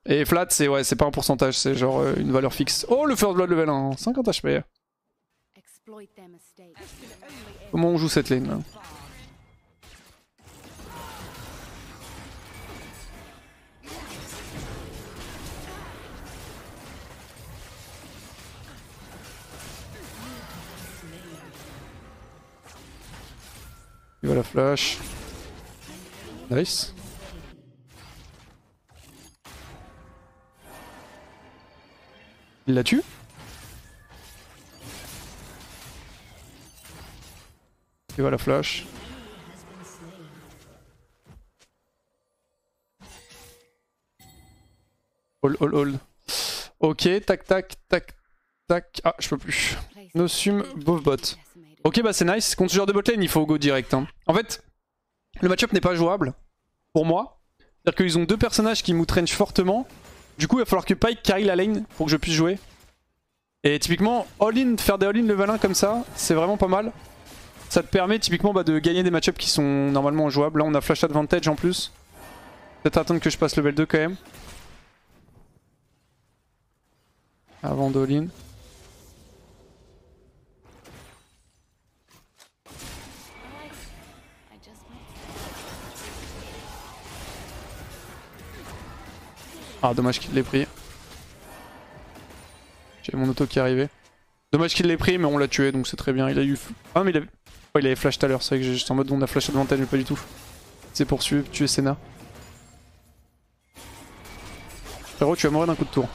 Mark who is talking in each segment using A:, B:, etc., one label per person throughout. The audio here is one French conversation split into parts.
A: Et flat, c'est ouais, c'est pas un pourcentage, c'est genre une valeur fixe. Oh, le First Blood level 1, 50 HP. Comment on joue cette lane là? Il va la flash. Nice. Il la tue? Il va la flash. Hold. Ok, tac, tac, tac, tac. Ah, je peux plus. Nosum, both bot. Ok, bah c'est nice. Contre ce genre de botlane, il faut go direct. Hein. En fait, le match-up n'est pas jouable pour moi. C'est-à-dire qu'ils ont deux personnages qui m'outrenchent fortement. Du coup, il va falloir que Pyke carry la lane pour que je puisse jouer. Et typiquement, all-in, faire des all-in level 1 comme ça, c'est vraiment pas mal. Ça te permet typiquement de gagner des match-ups qui sont normalement jouables. Là, on a flash advantage en plus. Peut-être attendre que je passe level 2 quand même. Avant d'all-in. Ah, dommage qu'il l'ait pris. J'ai mon auto qui est arrivé. Dommage qu'il l'ait pris, mais on l'a tué, donc c'est très bien. Il a eu... Ah, mais il avait, oh, il avait flash tout à l'heure, c'est vrai que j'étais en mode on a flash advantage, mais pas du tout. C'est pour tuer Senna. Frérot, tu vas mourir d'un coup de tour.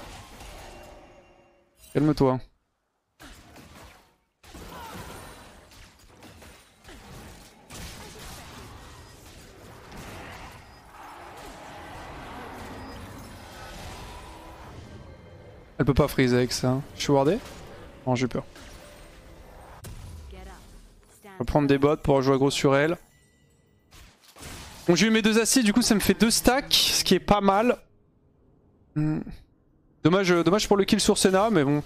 A: Calme-toi. Elle peut pas freeze avec ça. Je suis wardé? Non, j'ai peur. Je vais prendre des bots pour jouer gros sur elle. Bon, j'ai eu mes 2 acids, du coup ça me fait 2 stacks, ce qui est pas mal. Dommage pour le kill sur Senna, mais bon.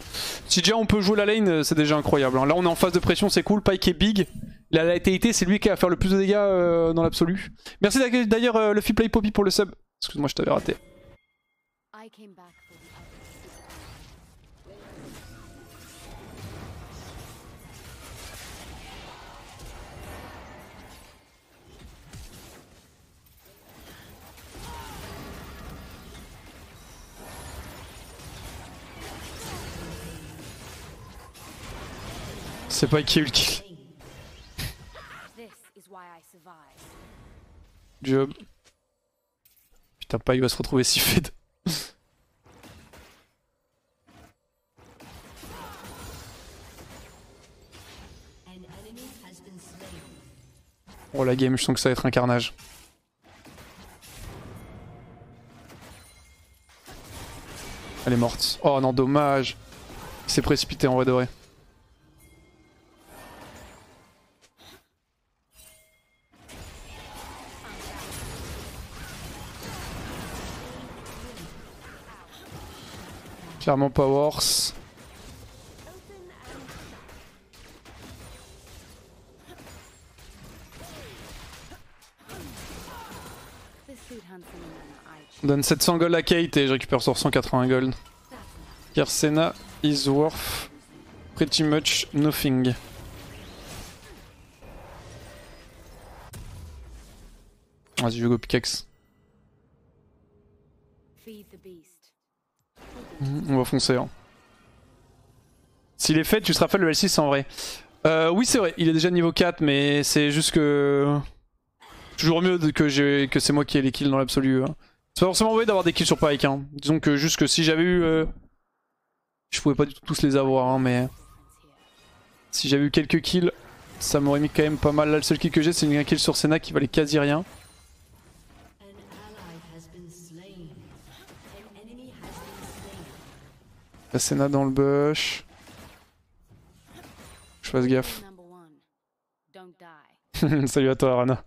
A: Si déjà on peut jouer la lane, c'est déjà incroyable. Là on est en phase de pression, c'est cool. Pyke est big. Il a la létalité, c'est lui qui va faire le plus de dégâts dans l'absolu. Merci d'ailleurs Luffy Play Poppy pour le sub. Excuse-moi, je t'avais raté. C'est Pyke qui a eu le kill. Job. Putain, Pyke va se retrouver si fed. Oh la game, je sens que ça va être un carnage. Elle est morte. Oh non, dommage. Il s'est précipité en vrai de vrai. Clairement pas worse. On donne 700 gold à Kate et je récupère sur 180 gold. Car Senna is worth pretty much nothing. Vas-y, je vais go pickaxe. On va foncer. Hein. S'il est fait, tu seras fait le L6 en vrai. Oui, c'est vrai, il est déjà niveau 4, mais c'est juste que. Toujours mieux que c'est moi qui ai les kills dans l'absolu. Hein. C'est pas forcément mauvais d'avoir des kills sur Pyke. Hein. Disons que juste que si j'avais eu. Je pouvais pas du tout tous les avoir, hein, mais. Si j'avais eu quelques kills, ça m'aurait mis quand même pas mal. Là, le seul kill que j'ai, c'est un kill sur Senna qui valait quasi rien. La Senna dans le bush. Je fasse gaffe. Salut à toi, Arana.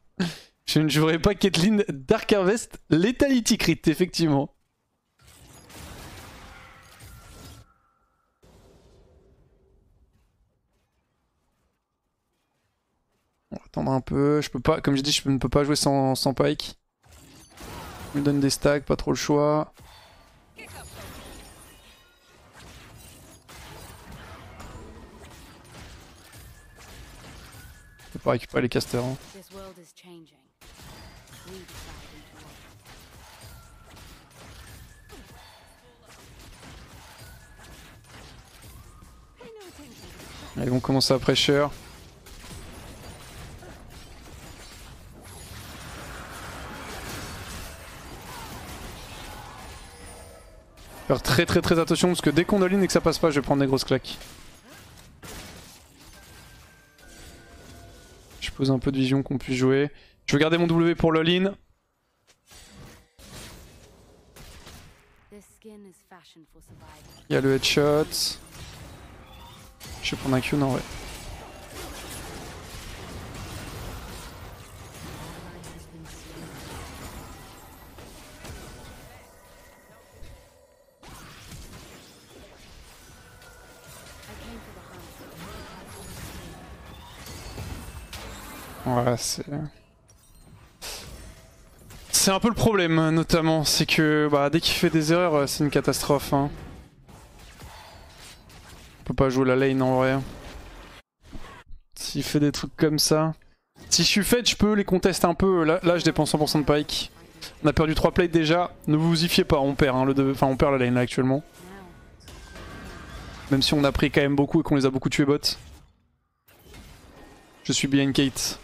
A: Je ne jouerai pas Caitlyn Dark Harvest Lethality Crit, effectivement. On va attendre un peu. Je peux pas, comme je dis, je ne peux pas jouer sans Pyke. Il me donne des stacks, pas trop le choix. pas récupérer les casters. Hein. Ils vont commencer à pressure. Faire très attention parce que dès qu'on all-in et que ça passe pas, je vais prendre des grosses claques. Je pose un peu de vision qu'on puisse jouer. Je vais garder mon W pour l'all-in. Il y a le headshot. Je vais prendre un Q, non ouais. Voilà, c'est un peu le problème, notamment, c'est que bah, dès qu'il fait des erreurs, c'est une catastrophe. Hein. On peut pas jouer la lane en vrai. S'il fait des trucs comme ça. Si je suis fait, je peux les contester un peu. Là je dépense 100% de pike. On a perdu 3 plates déjà. Ne vous y fiez pas, on perd. Hein, enfin, on perd la lane là actuellement. Même si on a pris quand même beaucoup et qu'on les a beaucoup tués bot. Je suis bien Kate.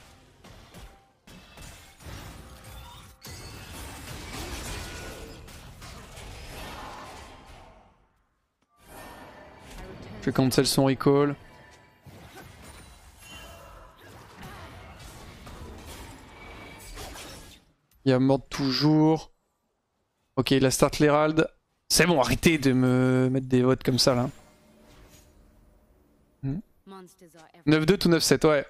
A: Je vais cancel son recall. Il y a mort toujours. Ok, il a start l'Herald. C'est bon, arrêtez de me mettre des votes comme ça là. 9-2 tout 9-7, ouais.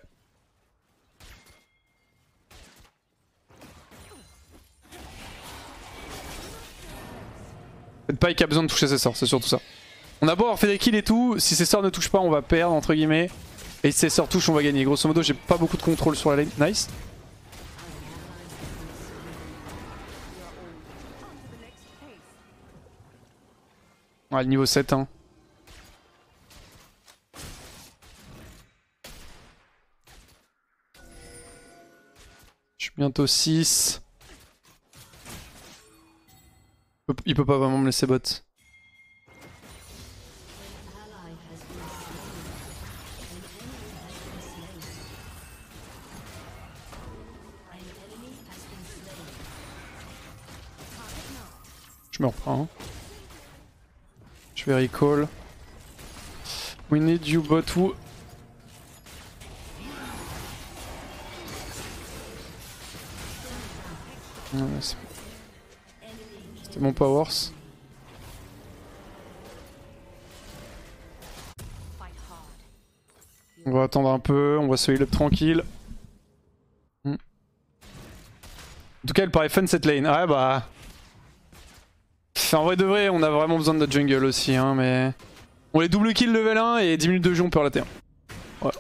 A: Peut-être pas qu'il a besoin de toucher ses sorts, c'est surtout ça. On a beau avoir fait des kills et tout, si ses sorts ne touchent pas, on va perdre entre guillemets. Et si ses sorts touchent, on va gagner. Grosso modo, j'ai pas beaucoup de contrôle sur la lane. Nice. Ouais, le niveau 7, hein. Je suis bientôt 6. Il peut pas vraiment me laisser bot. Je me reprends. Hein. Je vais recall. We need you bot who. C'était mon powers. On va attendre un peu, on va se heal up tranquille. En tout cas, elle paraît fun cette lane. Ah bah. En vrai de vrai, on a vraiment besoin de notre jungle aussi, hein, mais. On les double kill level 1 et 10 minutes de jeu, on peut la T1. Voilà.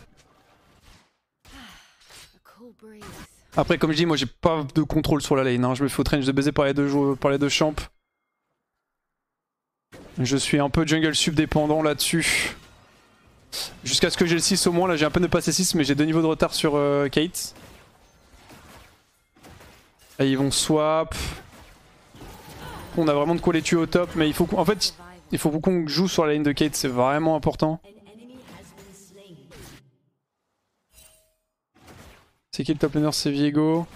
A: Après, comme je dis, moi j'ai pas de contrôle sur la lane. Hein. Je me fais range de baiser par les deux champs. Je suis un peu jungle sub dépendant là-dessus. Jusqu'à ce que j'ai le 6 au moins. Là j'ai un peu de passer 6, mais j'ai 2 niveaux de retard sur Kate. Et ils vont swap. On a vraiment de quoi les tuer au top, mais il faut en fait, il faut qu'on joue sur la ligne de Kate, c'est vraiment important. C'est qui le top laner? C'est Viego.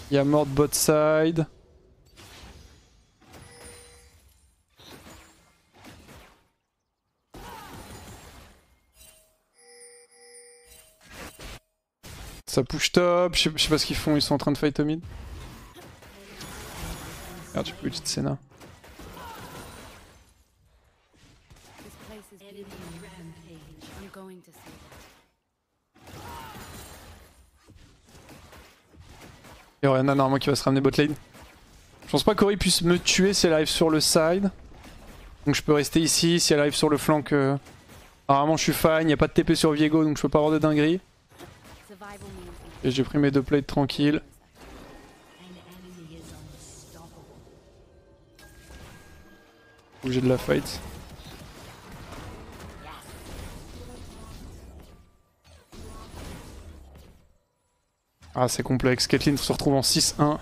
A: Il y a mort bot side. Ça push top, je sais pas ce qu'ils font, ils sont en train de fight au mid. Regarde, tu peux utiliser Senna. Il y aura Nana normalement qui va se ramener bot lane. Je pense pas qu'Ori puisse me tuer si elle arrive sur le side. Donc je peux rester ici, si elle arrive sur le flanc. Apparemment je suis fine, il n'y a pas de TP sur Viego donc je peux pas avoir de dinguerie. Et j'ai pris mes 2 plates tranquilles. Bouger de la fight. Ah c'est complexe, Caitlyn se retrouve en 6-1.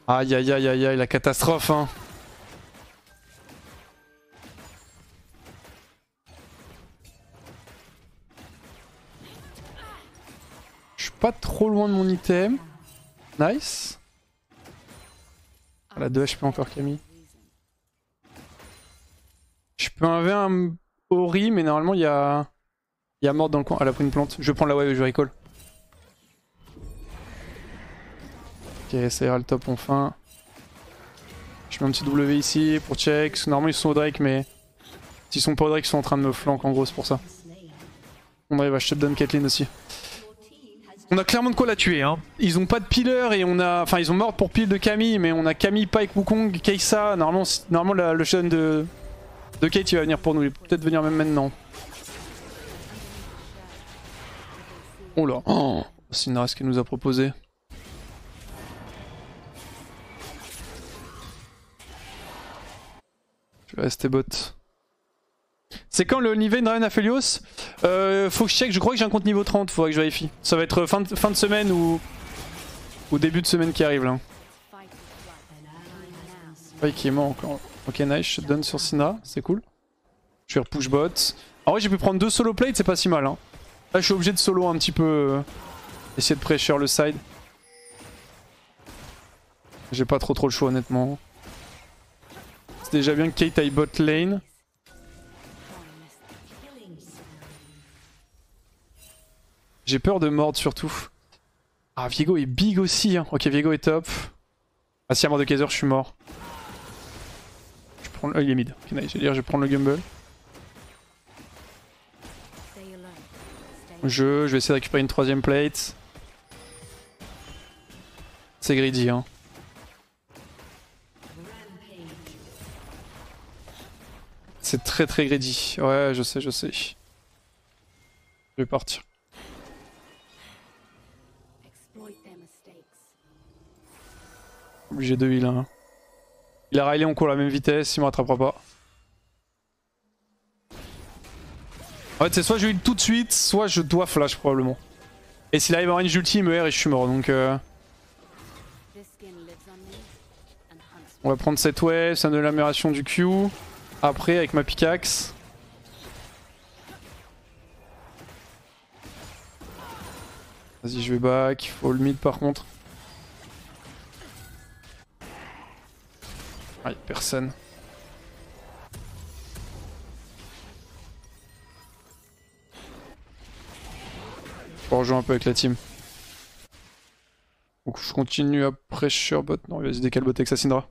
A: Aïe aïe aïe aïe aïe, la catastrophe hein. Je suis pas trop loin de mon item. Nice. Elle a 2 HP encore Camille. Je peux inver un Ori mais normalement il y a mort dans le coin. Elle a pris une plante. Je vais prendre la wave et je recall. Ok, ça ira le top enfin. Je mets un petit W ici pour check. Normalement ils sont au Drake mais s'ils sont pas au Drake ils sont en train de me flank en gros, c'est pour ça. On arrive à shutdown Caitlyn aussi. On a clairement de quoi la tuer hein. Ils ont pas de pillar et on a... Enfin ils ont mort pour pile de Camille mais on a Camille, Pyke, Wukong, Kai'Sa. Normalement le shutdown de Kate il va venir pour nous. Il peut peut-être venir même maintenant. Oh là. Oh, Syndra ce qu'elle nous a proposé. Je vais rester bot. C'est quand le niveau Draven Aphelios faut que je check, je crois que j'ai un compte niveau 30, faudrait que je vérifie. Ça va être fin de semaine ou début de semaine qui arrive là. Ouais, qui est mort encore. Ok nice, shutdown sur Syndra, c'est cool. Je vais repush bot. En vrai j'ai pu prendre 2 solo plates, c'est pas si mal hein. Là je suis obligé de solo un petit peu, essayer de pressure le side. J'ai pas trop le choix honnêtement. C'est déjà bien que Kate aille bot lane. J'ai peur de mordre surtout. Ah Viego est big aussi hein. Ok Viego est top. Ah si à mort de Kaiser je suis mort. Je prends il est mid. Ok nice, je vais prendre le Gumble. Je vais essayer de récupérer une 3ème plate. C'est greedy hein. C'est très greedy. Ouais je sais. Je vais partir. Obligé de heal hein. Il a Riley, on court à la même vitesse, il me rattrapera pas. En fait c'est soit je heal tout de suite, soit je dois flash probablement. Et s'il arrive en range ulti, il me R et je suis mort donc on va prendre cette wave, ça donne l'amélioration du Q. Après avec ma pickaxe. Vas-y je vais back, il faut le mid par contre. Ah, y'a personne. Je rejoue un peu avec la team. Donc je continue à pressure bot. Non, vas-y décale bot avec sa Syndra.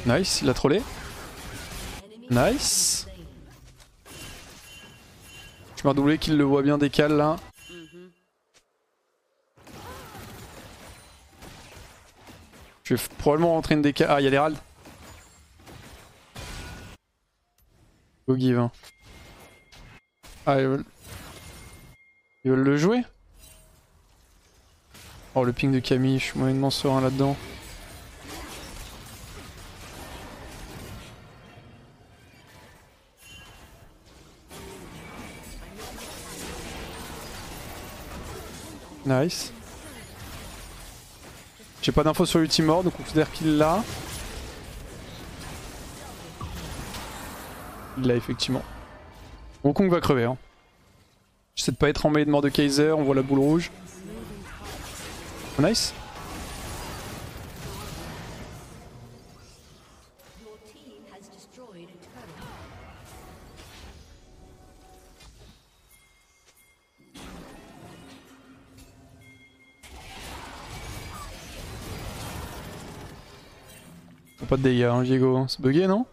A: Nice, il a trollé. Nice. Je m'ai redoublé qu'il le voit bien décale là. Je vais probablement rentrer une décale. Ah, il y a l'Herald. Go give. Hein. Ah, ils veulent le jouer? Oh, le ping de Camille, je suis moyennement serein là-dedans. Nice. J'ai pas d'infos sur l'ultimore donc on considère qu'il l'a. Il l'a effectivement. Wukong va crever. Hein. J'essaie de pas être emmêlé de mort de Kaiser, on voit la boule rouge. Oh, nice. Pas de dégâts, hein, Viego. C'est bugué, non?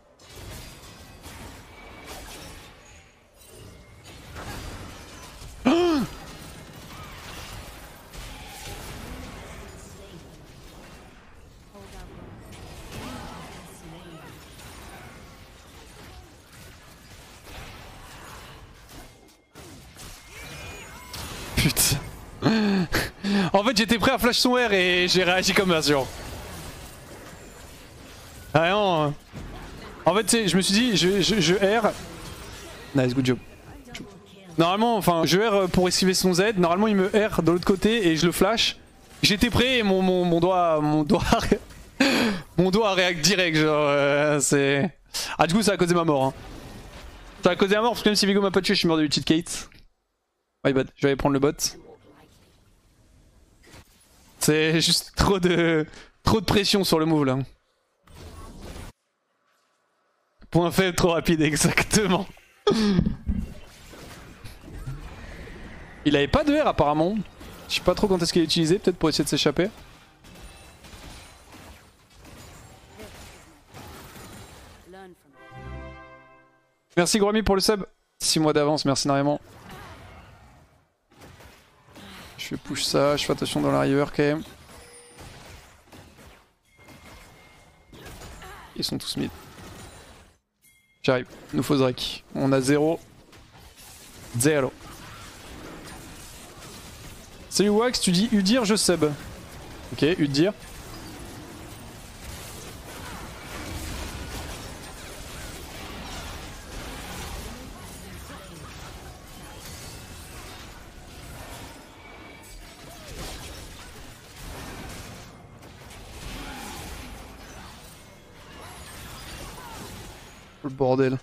A: Putain. En fait, j'étais prêt à flash son R et j'ai réagi comme ça, genre. Ah non. En fait, je me suis dit, je R, Nice, good job. Normalement, enfin, je R pour esquiver son Z. Normalement, il me R de l'autre côté et je le flash. J'étais prêt et mon doigt mon doigt réact direct, genre c'est... Ah du coup ça a causé ma mort hein. Ça a causé ma mort parce que même si Vigo m'a pas tué je suis mort de ulti de Kate. My bad, je vais aller prendre le bot. C'est juste trop de pression sur le move là. Point faible trop rapide, exactement. Il avait pas de R apparemment. Je sais pas trop quand est-ce qu'il est utilisé, peut-être pour essayer de s'échapper. Merci Gromi pour le sub. 6 mois d'avance, merci énormément. Je vais push ça, je fais attention dans la river quand même. Ils sont tous mid. J'arrive, nous faut Drake. On a 0. 0. Salut Wax, tu dis Udir, je sub. Ok, Udir. Le bordel.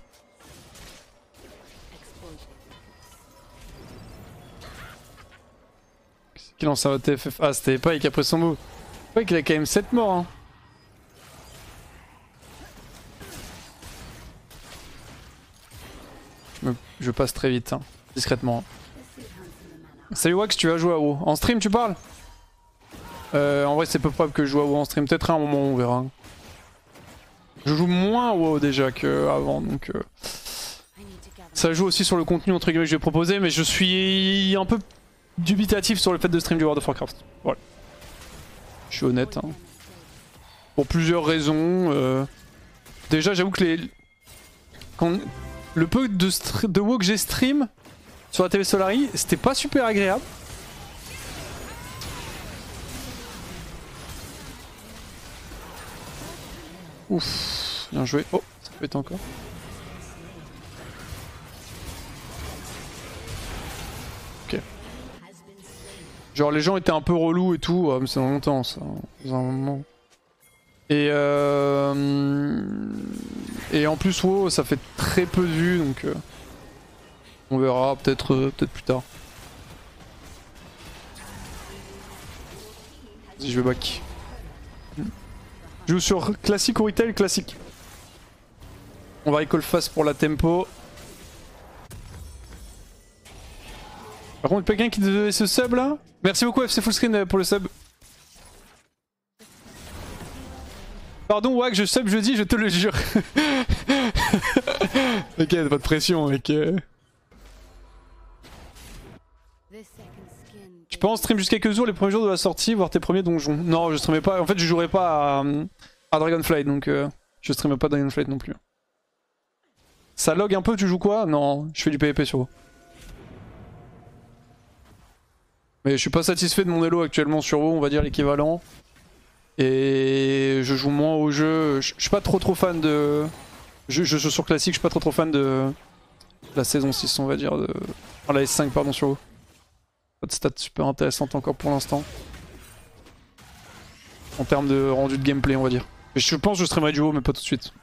A: Qu'est-ce qu'il lance un TFF? Ah, c'était Pike après son move. Pike il a quand même 7 morts. Hein. Je passe très vite, hein, discrètement. Salut Wax, tu vas jouer à WoW. En stream tu parles? En vrai c'est peu probable que je joue à WoW en stream, peut-être à un moment on verra. Je joue moins à WoW déjà qu'avant, donc ça joue aussi sur le contenu entre guillemets que je vais proposer, mais je suis un peu dubitatif sur le fait de stream du World of Warcraft. Voilà. Je suis honnête. Hein. Pour plusieurs raisons. Déjà j'avoue que le peu de WoW que j'ai stream sur la TV Solari, c'était pas super agréable. Ouf, bien joué. Oh, ça peut être encore. Ok. Genre les gens étaient un peu relous et tout, mais c'est dans longtemps ça, dans un moment. Et en plus WoW ça fait très peu de vues donc on verra peut-être plus tard. Si je vais back. Je joue sur classique ou retail classique. On va recall fast pour la tempo. Par contre quelqu'un qui devait ce sub là. Merci beaucoup FC Fullscreen pour le sub. Pardon Wack, je sub jeudi, je te le jure. Ok, pas de pression mec. Tu peux en stream juste quelques jours les premiers jours de la sortie, voir tes premiers donjons. Non, je streamais pas. En fait, je jouerais pas à Dragonflight, donc je streamais pas Dragonflight non plus. Ça log un peu, tu joues quoi? Non, je fais du PvP sur WoW. Mais je suis pas satisfait de mon elo actuellement sur WoW, on va dire l'équivalent. Et je joue moins au jeu. Je suis pas trop fan de... Je joue sur classique, je suis pas trop fan de la saison 6 on va dire. Enfin, la S5 pardon sur WoW. Pas de stats super intéressantes encore pour l'instant. En termes de rendu de gameplay on va dire. Mais je pense que je streamerai du WoW mais pas tout de suite.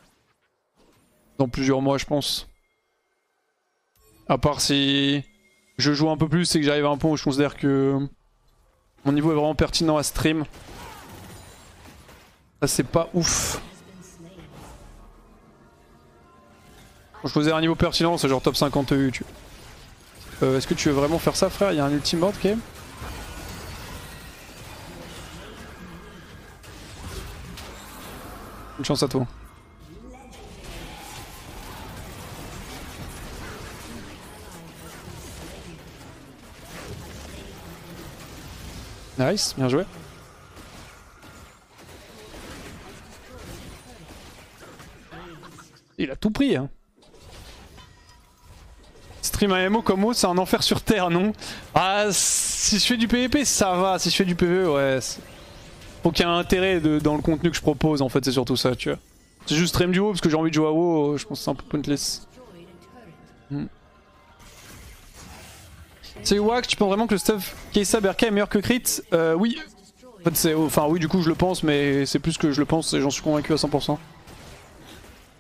A: Dans plusieurs mois je pense. À part si je joue un peu plus et que j'arrive à un point où je considère que mon niveau est vraiment pertinent à stream. Ça c'est pas ouf. Quand je faisais un niveau pertinent c'est genre top 50 EU tu vois. Est-ce que tu veux vraiment faire ça frère? Il y a un ultime board quand même. Une chance à toi. Nice, bien joué. Il a tout pris hein. Stream un MMO comme WoW c'est un enfer sur terre non? Ah si je fais du PvP ça va, si je fais du PvE ouais. Faut qu'il y ait un intérêt dans le contenu que je propose en fait c'est surtout ça tu vois. C'est juste stream du WoW parce que j'ai envie de jouer à WoW, je pense que c'est un peu pointless. C'est Wax, tu penses vraiment que le stuff Kai'Sa Berka est meilleur que Crit? Oui. En fait, c'est. Enfin, oui, du coup, je le pense, mais c'est plus que je le pense et j'en suis convaincu à 100%.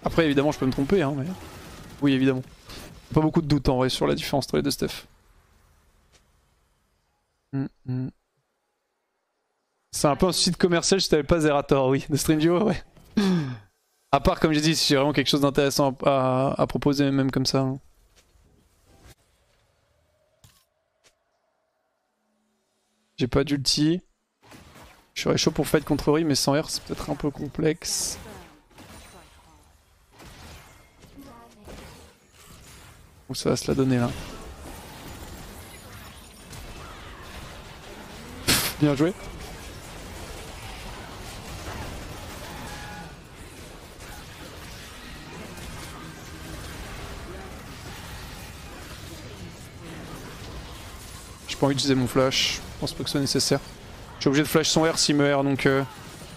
A: Après, évidemment, je peux me tromper, hein, mais. Oui, évidemment. Pas beaucoup de doutes en vrai sur la différence entre les deux stuff. C'est un peu un site commercial si t'avais pas Zerator, oui. De Streamio, ouais. À part, comme j'ai dit, si j'ai vraiment quelque chose d'intéressant à proposer, même comme ça. Hein. J'ai pas d'ulti. Je serais chaud pour fight contre Ori, mais sans R, c'est peut-être un peu complexe. Où ça va se la donner là? Bien joué. J'ai pas envie d'utiliser mon flash, je pense pas que ce soit nécessaire. Je suis obligé de flash son R s'il me R, donc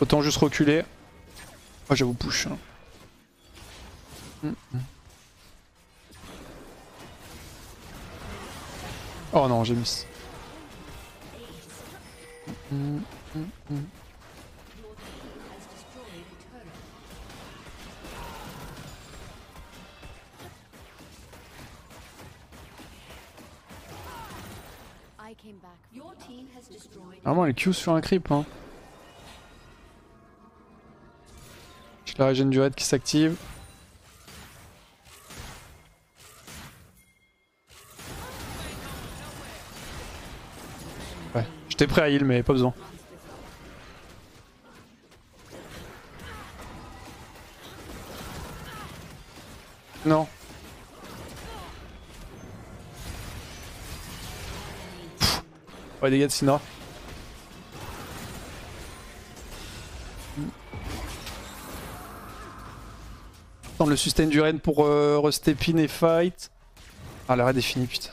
A: autant juste reculer. Ah, j'avoue push. Hein. Oh non, j'ai miss. Vraiment, elle Q sur un creep. Hein. J'ai la régène du raid qui s'active. Ouais, j'étais prêt à heal, mais pas besoin. Non. Pff. Ouais, dégâts de Syndra. Attends le sustain du raid pour restep in et fight. Ah, la raid est finie, putain.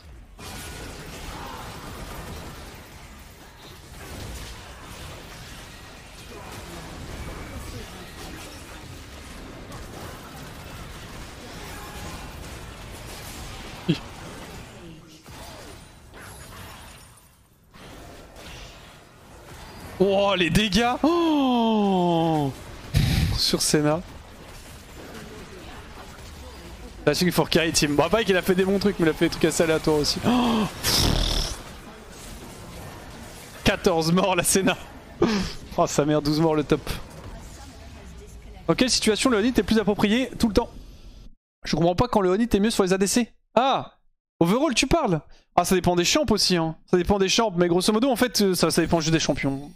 A: Oh, les dégâts oh sur Senna. Flashing for carry team. Bon, pas qu'il a fait des bons trucs, mais il a fait des trucs assez aléatoires aussi. Oh 14 morts la Senna. Oh sa mère, 12 morts le top. Dans quelle situation le Honit est plus approprié tout le temps? Je comprends pas quand le Honit est mieux sur les ADC. Ah, overall tu parles? Ah, ça dépend des champs aussi, hein. Ça dépend des champs, mais grosso modo en fait ça dépend juste des champions.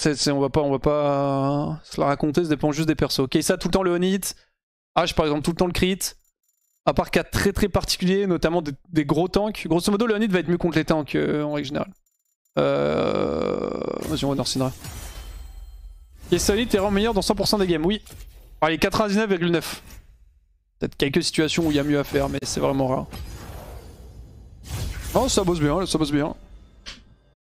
A: On va pas se la raconter, ça dépend juste des persos. Ok, ça tout le temps le Honit. H par exemple tout le temps le crit. À part cas très particuliers, notamment des gros tanks. Grosso modo le Honit va être mieux contre les tanks en règle générale. Vas-y on va dans Syndra. Et Honit est vraiment meilleur dans 100% des games, oui. Allez 99,9. Peut-être quelques situations où il y a mieux à faire, mais c'est vraiment rare. Oh ça bosse bien, ça bosse bien.